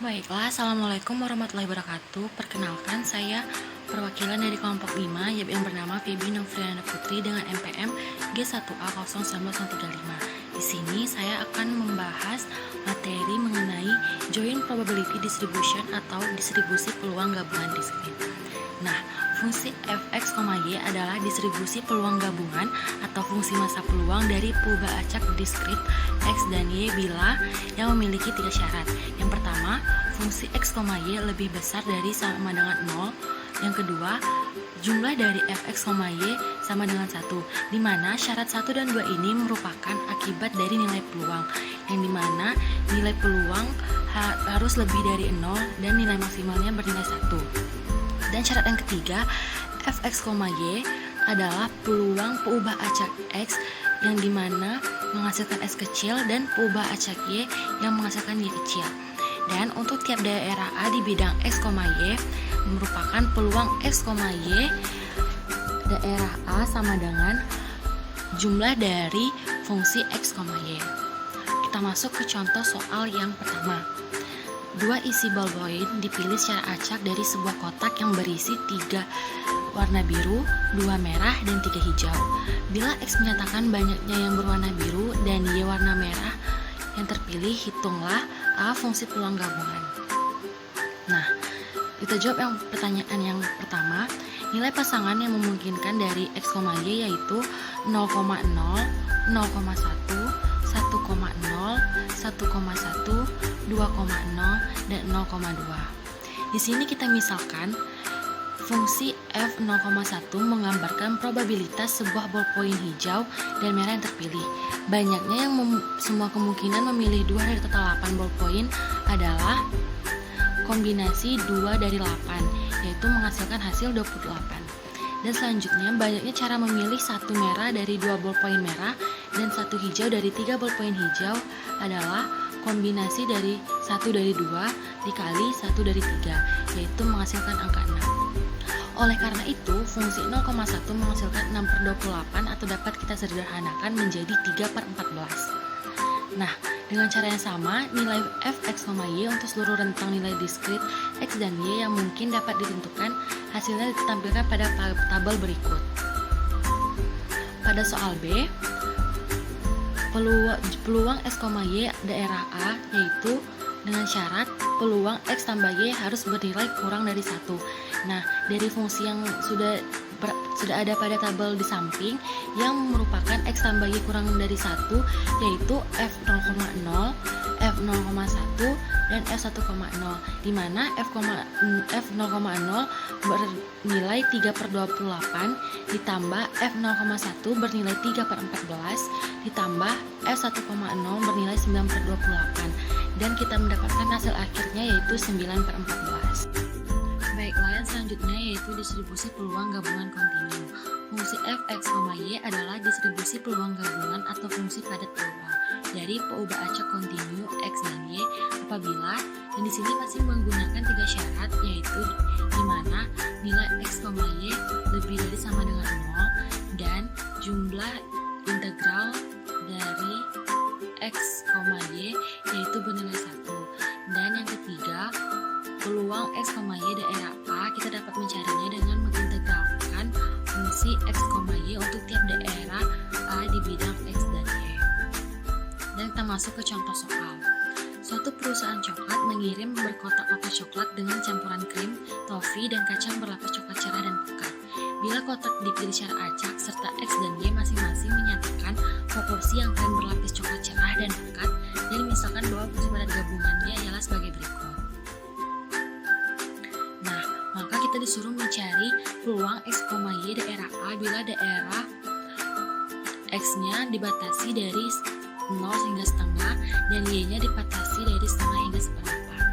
Baiklah, Assalamualaikum warahmatullahi wabarakatuh. Perkenalkan, saya perwakilan dari kelompok 5 yang bernama Febi Novriana Putri dengan NPM G1A01935. Di sini saya akan membahas materi mengenai Joint Probability Distribution atau distribusi peluang gabungan diskrit. Nah, fungsi fx, y adalah distribusi peluang gabungan atau fungsi massa peluang dari perubahan acak diskrit x dan y bila yang memiliki 3 syarat. Yang pertama, fungsi x, y lebih besar dari sama dengan 0. Yang kedua, jumlah dari fx, y sama dengan 1, di mana syarat 1 dan 2 ini merupakan akibat dari nilai peluang, yang dimana nilai peluang harus lebih dari 0 dan nilai maksimalnya bernilai 1. Dan syarat yang ketiga, fx, y adalah peluang peubah acak x yang dimana menghasilkan x kecil dan peubah acak y yang menghasilkan y kecil. Dan untuk tiap daerah A di bidang x, y merupakan peluang x, y daerah A sama dengan jumlah dari fungsi x, y. Kita masuk ke contoh soal yang pertama. 2 isi ballpoint dipilih secara acak dari sebuah kotak yang berisi 3 warna biru, 2 merah, dan 3 hijau. Bila X menyatakan banyaknya yang berwarna biru dan Y warna merah yang terpilih, hitunglah A fungsi peluang gabungan. Nah, kita jawab yang pertanyaan yang pertama. Nilai pasangan yang memungkinkan dari X, Y yaitu 0,0, 0,1, 1,0, 1,1, 2,0, dan 0,2. Di sini kita misalkan fungsi f0,1 menggambarkan probabilitas sebuah ballpoint hijau dan merah yang terpilih. Banyaknya yang semua kemungkinan memilih 2 dari total 8 ballpoint adalah kombinasi 2 dari 8, yaitu menghasilkan hasil 28. Dan selanjutnya, banyaknya cara memilih 1 merah dari 2 ballpoint merah dan 1 hijau dari 3 ballpoint hijau adalah kombinasi dari 1 dari 2 dikali 1 dari 3, yaitu menghasilkan angka 6. Oleh karena itu, fungsi 0,1 menghasilkan 6/28 atau dapat kita sederhanakan menjadi 3/14. Nah, dengan cara yang sama, nilai fx, y untuk seluruh rentang nilai diskrit x dan y yang mungkin dapat ditentukan hasilnya ditampilkan pada tabel berikut. Pada soal B, peluang x, y daerah A yaitu dengan syarat peluang x tambah y harus bernilai kurang dari 1. Nah, dari fungsi yang sudah ada pada tabel di samping yang merupakan x tambah y kurang dari 1 yaitu f0,0, f0,1, dan f1,0, di mana f0,0 bernilai 3/28 ditambah f0,1 bernilai 3/14 ditambah f1,0 bernilai 9/28, dan kita mendapatkan hasil akhirnya yaitu 9/14. Baiklah, yang selanjutnya yaitu distribusi peluang gabungan kontinu. Fungsi fx, y adalah distribusi peluang gabungan atau fungsi padat peluang dari peubah acak kontinu x dan y apabila, dan di sini masih menggunakan 3 syarat, yaitu di mana nilai x, y lebih dari sama dengan 0 dan jumlah integral dari x, y yaitu bernilai 1. Dan yang ketiga, peluang x, y daerah A kita dapat mencarinya dengan mengintegralkan fungsi x, y untuk tiap daerah A di bidang x dan y. Dan kita masuk ke contoh soal. Suatu perusahaan coklat mengirim berkotak-kotak coklat dengan campuran krim, tofi, dan kacang berlapis coklat cerah dan pekat. Bila kotak dipilih secara acak serta x dan y masing-masing menyatakan proporsi yang krim berlapis coklat cerah dan pekat, dan misalkan bahwa fungsi padat gabungannya ialah sebagai berikut. Nah, maka kita disuruh mencari peluang x, y daerah A bila daerah x-nya dibatasi dari 0 hingga setengah dan y-nya dibatasi dari setengah hingga seperempat.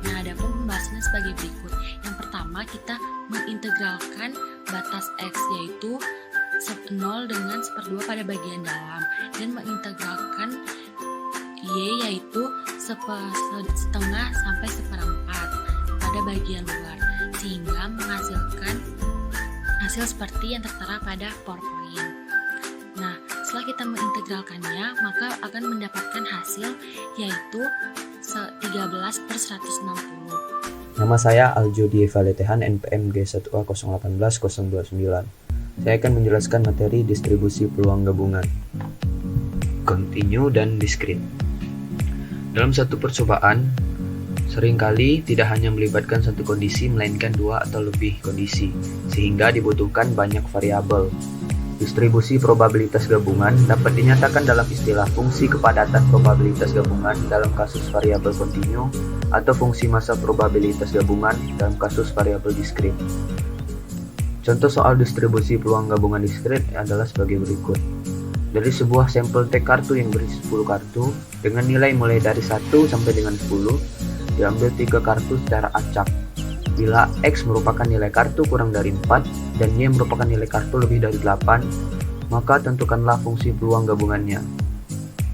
Nah, ada pembahasannya sebagai berikut. Yang pertama, kita mengintegralkan batas x yaitu 0 dengan 1/2 pada bagian dalam, dan mengintegralkan y yaitu setengah sampai seperempat pada bagian luar, sehingga menghasilkan hasil seperti yang tertera pada PowerPoint. Nah, setelah kita mengintegralkannya, maka akan mendapatkan hasil yaitu 13/160. Nama saya Aljo Dieva Letehan, NPM G1A081029. Saya akan menjelaskan materi distribusi peluang gabungan, kontinu dan diskrit. Dalam satu percobaan, seringkali tidak hanya melibatkan satu kondisi, melainkan dua atau lebih kondisi, sehingga dibutuhkan banyak variabel. Distribusi probabilitas gabungan dapat dinyatakan dalam istilah fungsi kepadatan probabilitas gabungan dalam kasus variabel kontinu atau fungsi massa probabilitas gabungan dalam kasus variabel diskrit. Contoh soal distribusi peluang gabungan diskrit adalah sebagai berikut. Dari sebuah sampel tag kartu yang berisi 10 kartu dengan nilai mulai dari 1 sampai dengan 10, diambil 3 kartu secara acak. Bila X merupakan nilai kartu kurang dari 4 dan Y merupakan nilai kartu lebih dari 8, maka tentukanlah fungsi peluang gabungannya.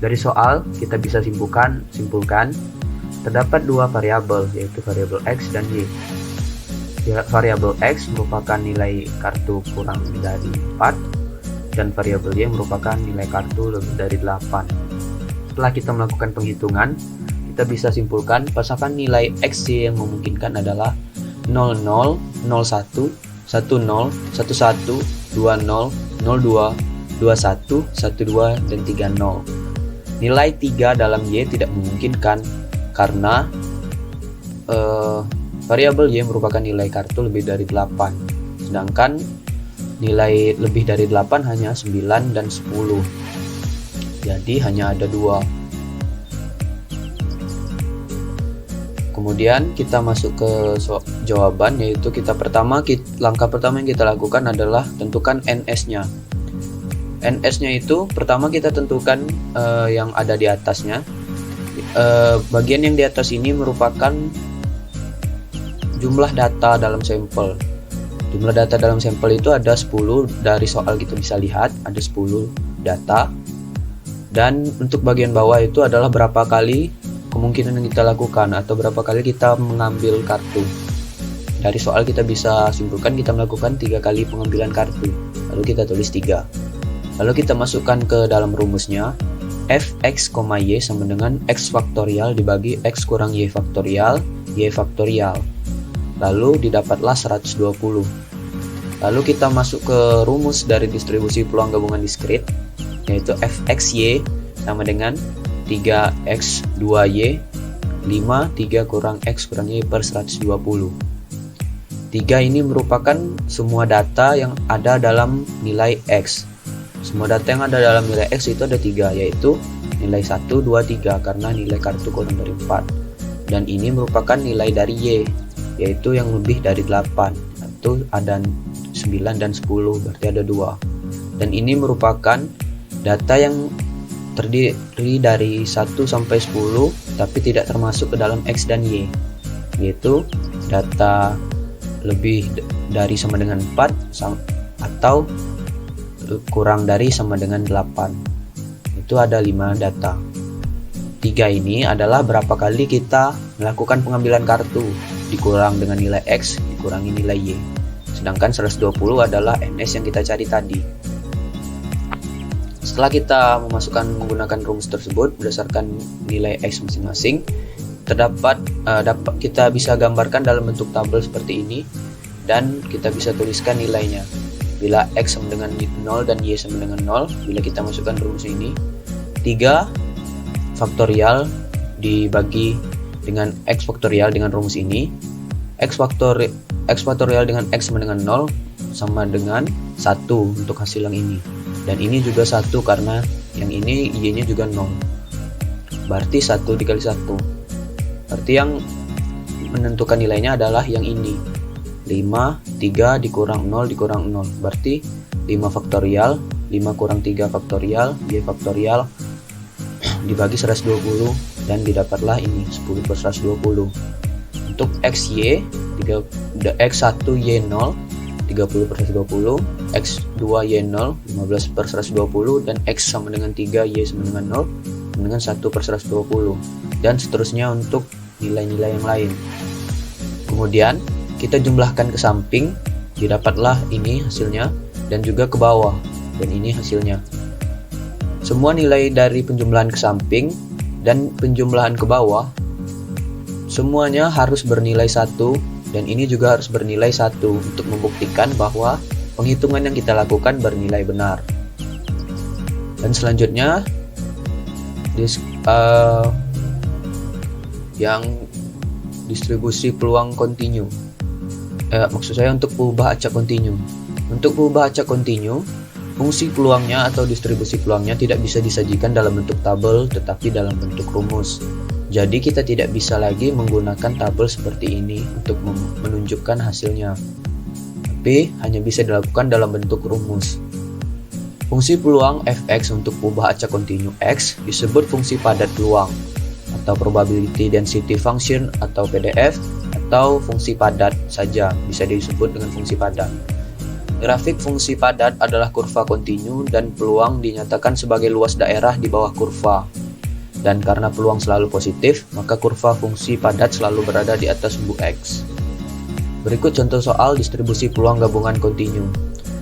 Dari soal, kita bisa simpulkan terdapat dua variabel, yaitu variabel X dan Y. Variabel X merupakan nilai kartu kurang dari 4 dan variabel Y merupakan nilai kartu lebih dari 8. Setelah kita melakukan penghitungan, kita bisa simpulkan pasangan nilai X Y yang memungkinkan adalah 00, 01, 10, 11, 20, 02, 21, 12, dan 30. Nilai 3 dalam Y tidak memungkinkan karena variabel Y merupakan nilai kartu lebih dari 8, sedangkan nilai lebih dari 8 hanya 9 dan 10. Jadi hanya ada 2. Kemudian kita masuk ke jawaban, yaitu langkah pertama yang kita lakukan adalah tentukan NS-nya. NS-nya itu pertama kita tentukan yang ada di atasnya. Bagian yang di atas ini merupakan jumlah data dalam sampel. Jumlah data dalam sampel itu ada 10, dari soal kita bisa lihat ada 10 data. Dan untuk bagian bawah itu adalah berapa kali kemungkinan yang kita lakukan atau berapa kali kita mengambil kartu. Dari soal kita bisa simpulkan kita melakukan 3 kali pengambilan kartu, lalu kita tulis 3. Lalu kita masukkan ke dalam rumusnya, fx, y sama dengan x faktorial dibagi x kurang y faktorial, lalu didapatlah 120. Lalu kita masuk ke rumus dari distribusi peluang gabungan diskrit, yaitu fxy sama dengan 3x 2y 5 3 kurang x kurang y per 120. 3 ini merupakan semua data yang ada dalam nilai x. Semua data yang ada dalam nilai x itu ada 3, yaitu nilai 1, 2, 3 karena nilai kartu kurang dari 4. Dan ini merupakan nilai dari y, yaitu yang lebih dari 8, itu ada 9 dan 10, berarti ada 2. Dan ini merupakan data yang terdiri dari 1 sampai 10 tapi tidak termasuk ke dalam X dan Y, yaitu data lebih dari sama dengan 4 atau kurang dari sama dengan 8. Itu ada 5 data. 3 ini adalah berapa kali kita melakukan pengambilan kartu dikurang dengan nilai X dikurangi nilai Y. Sedangkan 120 adalah NS yang kita cari tadi. Setelah kita menggunakan rumus tersebut berdasarkan nilai X masing-masing, kita bisa gambarkan dalam bentuk tabel seperti ini dan kita bisa tuliskan nilainya. Bila X sama dengan 0 dan Y sama dengan 0, bila kita masukkan rumus ini, 3 faktorial dibagi dengan X faktorial dengan rumus ini, X faktorial dengan X sama dengan 0 sama dengan 1 untuk hasil yang ini. Dan ini juga 1 karena yang ini Y-nya juga 0. Berarti 1 dikali 1. Berarti yang menentukan nilainya adalah yang ini. 5, 3 dikurang 0 dikurang 0. Berarti 5 faktorial, 5 kurang 3 faktorial, Y faktorial dibagi 120 dan didapatlah ini 10 per 120. Untuk XY, X1 Y0 30 per 120, X2 Y0 15 per 120, dan X sama dengan 3 Y sama dengan 0 dengan 1 per 120, dan seterusnya untuk nilai-nilai yang lain. Kemudian kita jumlahkan ke samping, didapatlah ini hasilnya, dan juga ke bawah, dan ini hasilnya. Semua nilai dari penjumlahan ke samping dan penjumlahan ke bawah Semuanya harus bernilai 1 dan ini juga harus bernilai 1 untuk membuktikan bahwa penghitungan yang kita lakukan bernilai benar. Dan selanjutnya yang distribusi peluang kontinu. Maksud saya untuk pengubah acak kontinu. Untuk pengubah acak kontinu, fungsi peluangnya atau distribusi peluangnya tidak bisa disajikan dalam bentuk tabel tetapi dalam bentuk rumus. Jadi kita tidak bisa lagi menggunakan tabel seperti ini untuk menunjukkan hasilnya, tapi hanya bisa dilakukan dalam bentuk rumus. Fungsi peluang fx untuk pengubah acak kontinu x disebut fungsi padat peluang atau probability density function atau PDF, atau fungsi padat saja bisa disebut dengan fungsi padat. Grafik fungsi padat adalah kurva kontinu dan peluang dinyatakan sebagai luas daerah di bawah kurva. Dan karena peluang selalu positif, maka kurva fungsi padat selalu berada di atas sumbu X. Berikut contoh soal distribusi peluang gabungan kontinu.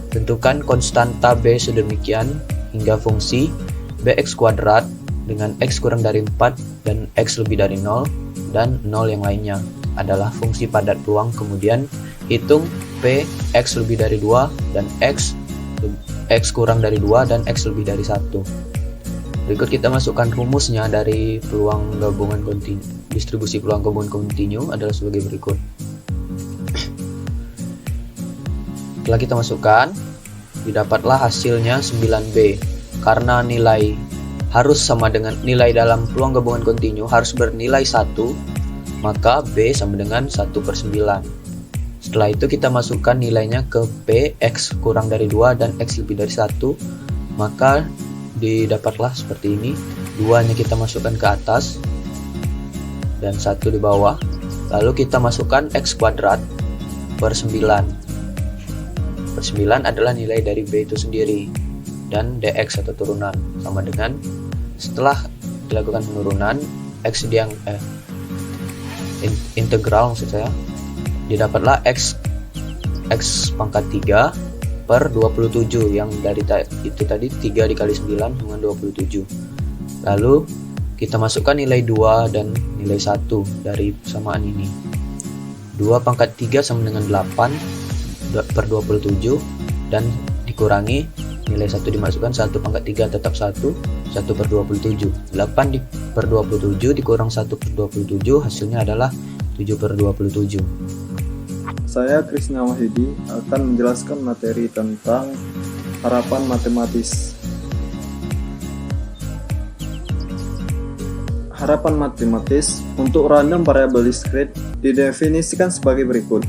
Tentukan konstanta B sedemikian hingga fungsi bx kuadrat dengan x kurang dari 4 dan x lebih dari 0 dan 0 yang lainnya adalah fungsi padat peluang. Kemudian hitung P x lebih dari 2 dan x kurang dari 2 dan x lebih dari 1. Berikut kita masukkan rumusnya dari peluang gabungan kontinu. Distribusi peluang gabungan kontinu adalah sebagai berikut. Setelah kita masukkan, didapatlah hasilnya 9B. Karena nilai harus sama dengan nilai dalam peluang gabungan kontinu harus bernilai 1, maka B sama dengan 1/9. Setelah itu kita masukkan nilainya ke P, X kurang dari 2 dan X lebih dari 1, maka didapatlah seperti ini. 2-nya kita masukkan ke atas dan 1 di bawah. Lalu kita masukkan X kuadrat per 9. Per 9 adalah nilai dari B itu sendiri. Dan dx atau turunan sama dengan, setelah dilakukan penurunan X integral maksud saya, didapatlah X pangkat 3 per 27 yang dari itu tadi 3 dikali 9 dengan 27. Lalu kita masukkan nilai 2 dan nilai 1 dari persamaan ini. 2 pangkat 3 sama dengan 8 per 27 dan dikurangi nilai 1 dimasukkan, 1 pangkat 3 tetap 1 per 27. 8 per 27 dikurang 1 per 27 hasilnya adalah 7 per 27. Saya Krisna Wahidi akan menjelaskan materi tentang harapan matematis. Harapan matematis untuk random variable discrete didefinisikan sebagai berikut.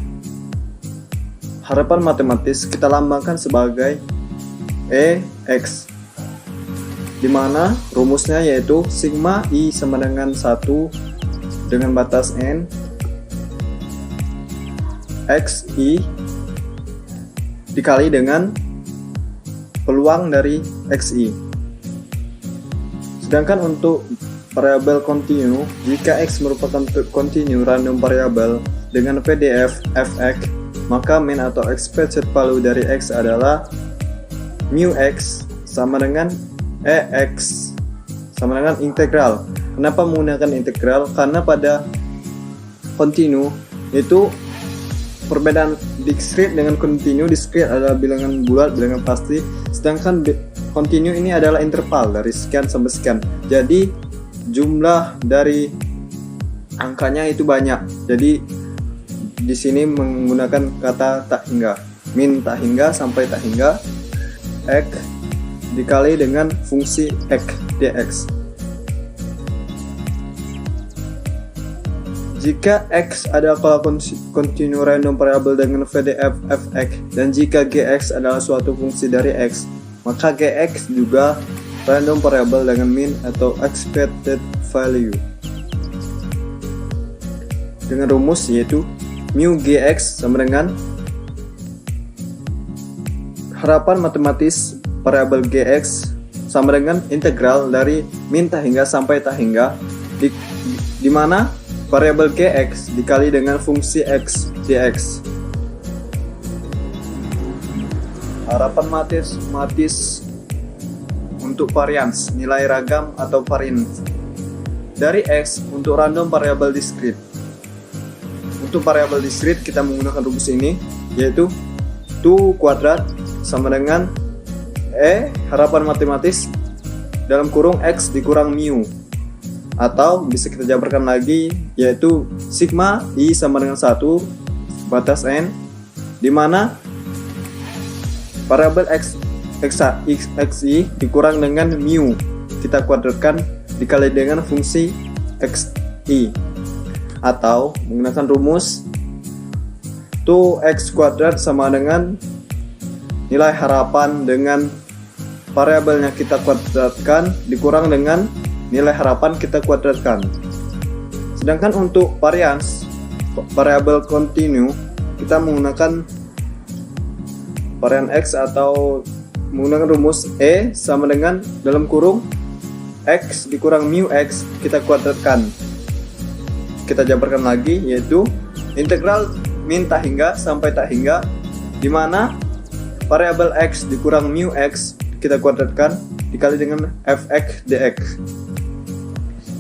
Harapan matematis kita lambangkan sebagai EX, di mana rumusnya yaitu sigma I sama dengan 1 dengan batas N XI dikali dengan peluang dari XI. Sedangkan untuk variabel kontinu, jika X merupakan kontinu random variable dengan PDF fx, maka min atau expected value dari X adalah mu X sama dengan EX sama dengan integral. Kenapa menggunakan integral? Karena pada kontinu itu perbedaan discrete dengan kontinu. Discrete adalah bilangan bulat, bilangan pasti, sedangkan kontinu ini adalah interval dari sekian sampai sekian. Jadi jumlah dari angkanya itu banyak. Jadi di sini menggunakan kata tak hingga, min tak hingga sampai tak hingga, x dikali dengan fungsi x dx. Jika X adalah kontinu random variable dengan VDF fx dan jika Gx adalah suatu fungsi dari X, maka Gx juga random variable dengan min atau expected value. Dengan rumus yaitu mu Gx sama dengan harapan matematis variabel Gx sama dengan integral dari min tak hingga sampai tak hingga, di mana variabel Gx dikali dengan fungsi X dx. Harapan matematis untuk varians, nilai ragam atau variance dari X untuk random variable discrete. untuk variabel discrete kita menggunakan rumus ini, yaitu 2 kuadrat sama dengan harapan matematis dalam kurung X dikurang mu. Atau bisa kita jabarkan lagi, yaitu sigma I sama dengan 1 batas N, di mana variabel xi dikurang dengan mu kita kuadratkan dikali dengan fungsi xi. Atau menggunakan rumus 2x kuadrat sama dengan nilai harapan dengan variabelnya kita kuadratkan dikurang dengan nilai harapan kita kuadratkan. Sedangkan untuk variabel kontinu kita menggunakan varian x atau menggunakan rumus sama dengan dalam kurung x dikurang mu x kita kuadratkan. Kita jabarkan lagi, yaitu integral min tak hingga sampai tak hingga, di mana variabel x dikurang mu x kita kuadratkan dikali dengan fx dx.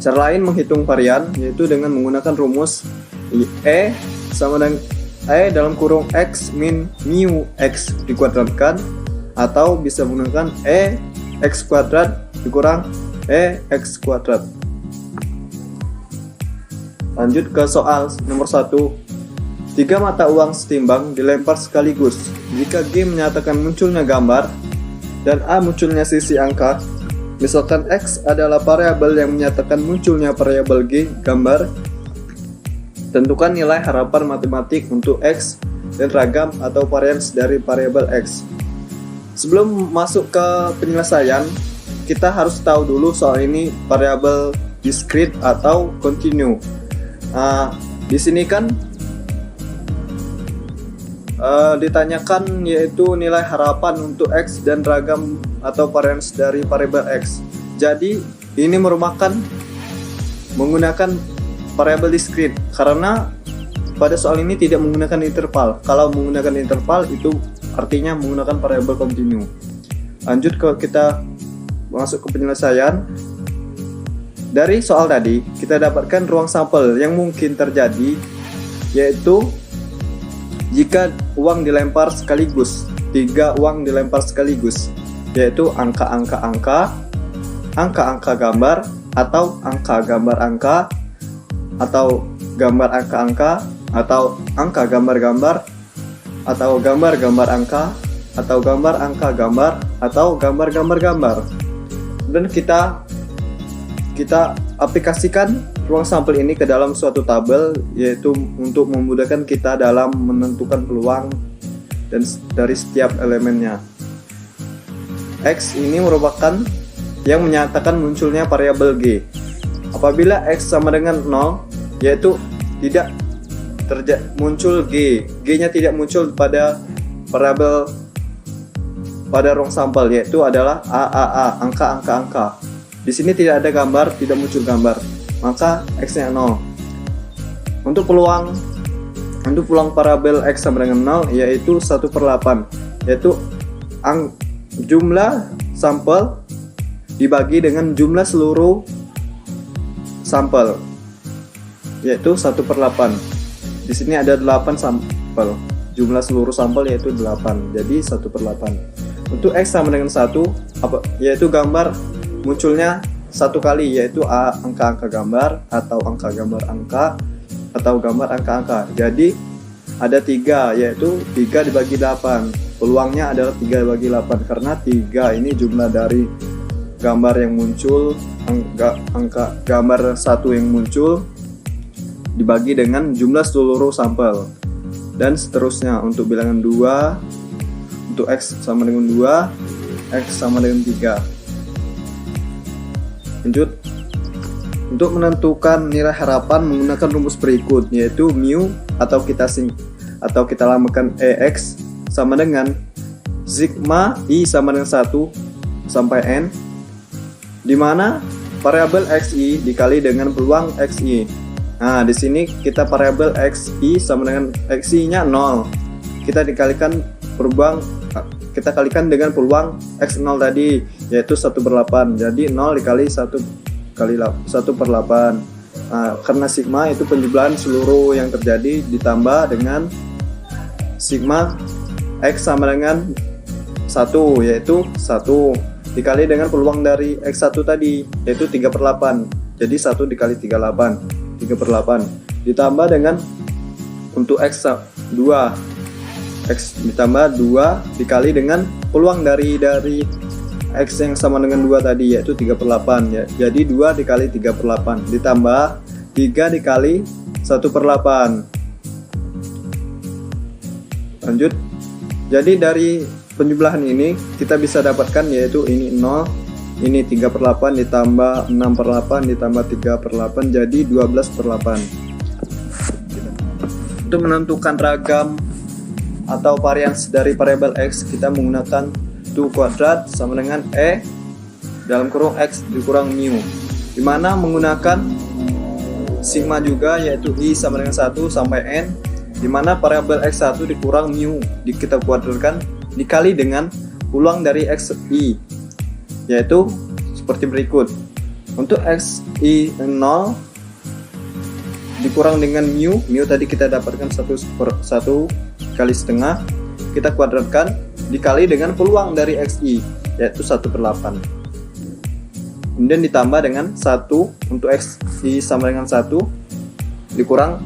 Cara lain menghitung varian yaitu dengan menggunakan rumus sama dengan dalam kurung x min mu x dikuadratkan, atau bisa menggunakan x kuadrat dikurang x kuadrat. Lanjut ke soal nomor 1. 3 mata uang setimbang dilempar sekaligus. Jika G menyatakan munculnya gambar dan A munculnya sisi angka, misalkan X adalah variabel yang menyatakan munculnya variabel G, gambar, tentukan nilai harapan matematik untuk X dan ragam atau varians dari variabel X. Sebelum masuk ke penyelesaian, kita harus tahu dulu soal ini variabel discrete atau continue. Di sini kan ditanyakan yaitu nilai harapan untuk X dan ragam atau varians dari variabel X. Jadi ini merupakan menggunakan variabel discrete karena pada soal ini tidak menggunakan interval. Kalau menggunakan interval itu artinya menggunakan variabel continue. Lanjut kita masuk ke penyelesaian. Dari soal tadi kita dapatkan ruang sampel yang mungkin terjadi, yaitu jika uang dilempar sekaligus, 3 uang dilempar sekaligus, yaitu angka-angka gambar, atau angka gambar angka, atau gambar angka-angka, atau angka gambar-gambar, atau gambar-gambar angka, atau gambar angka gambar, atau gambar-gambar gambar. Dan kita aplikasikan ruang sampel ini ke dalam suatu tabel, yaitu untuk memudahkan kita dalam menentukan peluang dan dari setiap elemennya. X ini merupakan yang menyatakan munculnya variabel G. Apabila X sama dengan 0, yaitu tidak muncul G. G-nya tidak muncul pada variabel pada ruang sampel, yaitu adalah AAA, angka-angka-angka. Di sini tidak ada gambar, tidak muncul gambar, maka X-nya 0. Untuk peluang variabel X sama dengan 0 yaitu 1/8, yaitu jumlah sampel dibagi dengan jumlah seluruh sampel, yaitu 1/8. Di sini ada 8 sampel, jumlah seluruh sampel yaitu 8, jadi 1/8. Untuk X sama dengan 1, yaitu gambar munculnya 1 kali, yaitu angka-angka gambar, atau angka gambar angka, atau gambar angka-angka. Jadi ada 3, yaitu 3 dibagi 8. Peluangnya adalah 3 dibagi 8 karena 3 ini jumlah dari gambar yang muncul, angka gambar 1 yang muncul dibagi dengan jumlah seluruh sampel, dan seterusnya untuk bilangan 2. Untuk X sama dengan 2, X sama dengan 3. Lanjut, untuk menentukan nilai harapan menggunakan rumus berikut, yaitu mu atau kita lamakan EX sama dengan sigma I sama dengan 1 sampai N, di mana variabel XI dikali dengan peluang XI. Nah, di sini kita variabel XI sama dengan XI-nya 0. Kita kalikan dengan peluang X0 tadi, yaitu 1/8. Jadi 0 dikali 1/8. Karena sigma itu penjumlahan seluruh yang terjadi ditambah dengan sigma X sama dengan 1, yaitu 1 dikali dengan peluang dari X1 tadi, yaitu 3/8. Jadi 1 dikali 3/8 ditambah dengan untuk X2 X ditambah 2 dikali dengan peluang dari X yang sama dengan 2 tadi, yaitu 3/8 ya. Jadi 2 dikali 3/8 ditambah 3 dikali 1/8. Lanjut. Jadi dari penjumlahan ini kita bisa dapatkan yaitu ini 0, ini 3/8 ditambah 6/8 ditambah 3/8 jadi 12/8. Untuk menentukan ragam atau varians dari variabel X, kita menggunakan 2 kuadrat sama dengan E dalam kurung X dikurang mu, dimana menggunakan sigma juga, yaitu I sama dengan 1 sampai N, dimana variabel X1 dikurang mu kita kuadratkan dikali dengan peluang dari XI, yaitu seperti berikut. Untuk XI 0 dikurang dengan mu tadi kita dapatkan 1 kali setengah, kita kuadratkan dikali dengan peluang dari XI, yaitu 1/8. Kemudian ditambah dengan 1 untuk XI sama dengan 1 dikurang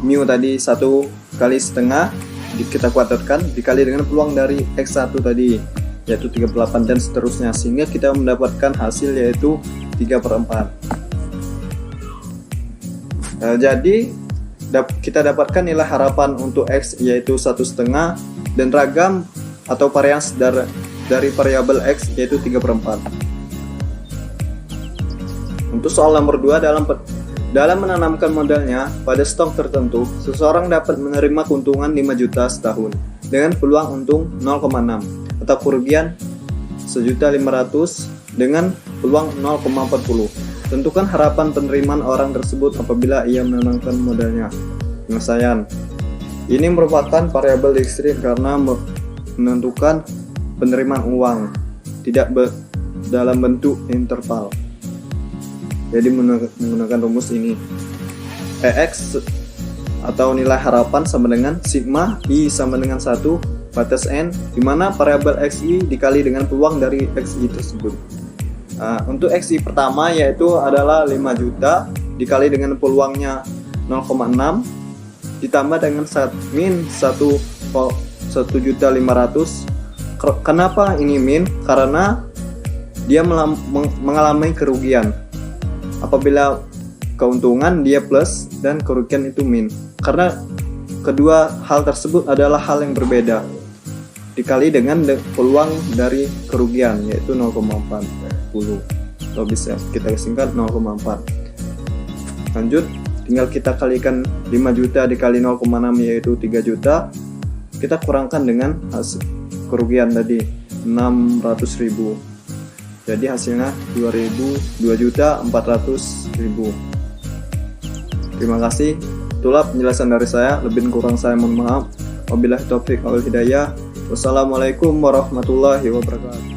mu tadi 1 kali setengah, kita kuadratkan dikali dengan peluang dari X1 tadi, yaitu 3/8 dan seterusnya, sehingga kita mendapatkan hasil yaitu 3/4. Jadi kita dapatkan nilai harapan untuk X yaitu 1/2 dan ragam atau varians dari variabel X yaitu 3/4. Untuk soal nomor 2, dalam menanamkan modalnya pada stok tertentu, seseorang dapat menerima keuntungan 5 juta setahun dengan peluang untung 0,6 atau kerugian 1.500.000 dengan peluang 0,40. Tentukan harapan penerimaan orang tersebut apabila ia menanamkan modalnya. Penyelesaian. Ini merupakan variabel diskrit karena menentukan penerimaan uang, tidak dalam bentuk interval. Jadi menggunakan rumus ini, EX atau nilai harapan sama dengan sigma I sama dengan 1 batas N, dimana variabel XI dikali dengan peluang dari XI tersebut. Untuk XI pertama yaitu adalah 5 juta dikali dengan peluangnya 0,6 ditambah dengan min 1.500.000. Kenapa ini min? Karena dia mengalami kerugian. Apabila keuntungan dia plus dan kerugian itu min. Karena kedua hal tersebut adalah hal yang berbeda. Dikali dengan peluang dari kerugian yaitu 0,40, atau bisa kita singkat 0,4. Lanjut, tinggal kita kalikan 5 juta dikali 0,6 yaitu 3 juta. Kita kurangkan dengan hasil kerugian tadi 600.000. Jadi hasilnya 2.400.000. Terima kasih. Itulah penjelasan dari saya. Lebih kurang saya mohon maaf. Wabillahi taufik wal hidayah. Wassalamualaikum warahmatullahi wabarakatuh.